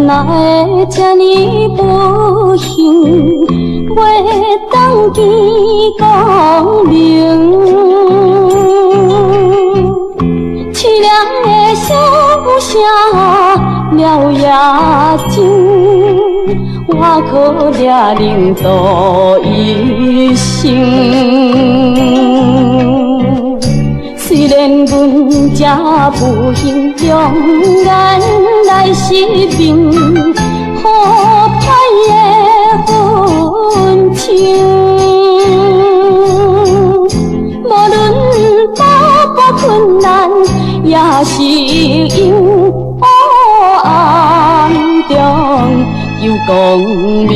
哪会这呢不幸，袂当见光明。凄凉的笑声了夜静，我可掠冷度一生。虽然阮这不幸，用眼来失明，可歹的份情。无论多么困难，也是因黑暗中有光明。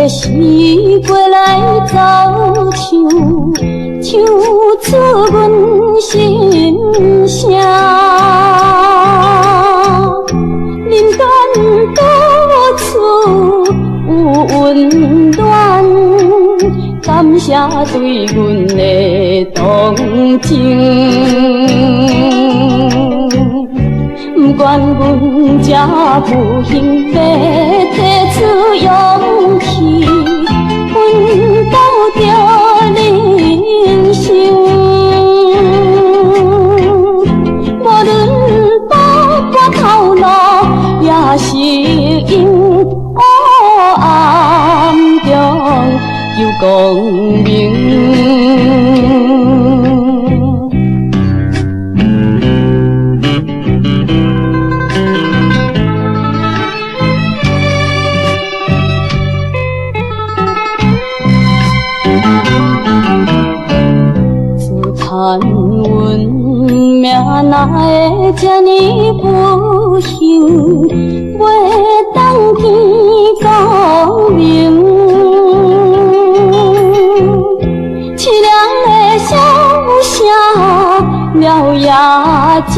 时过来走唱，唱出阮心声。人间到处有温暖，感谢对阮的同情。不管阮这不幸，要提出勇气，奋斗着人生。无论多么头路，也是因黑暗中有光明。叹阮命哪会这呢不幸，袂当见光明。凄凉的笑声了夜静，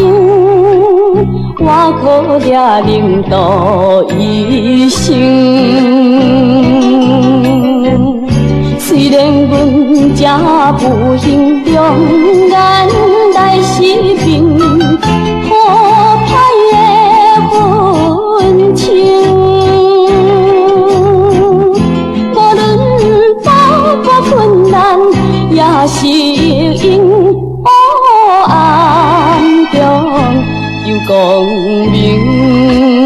我可掠冷度一生。虽然阮这不幸，用眼来失明，可歹的份情。无论多么困难，也是因黑暗中有光明。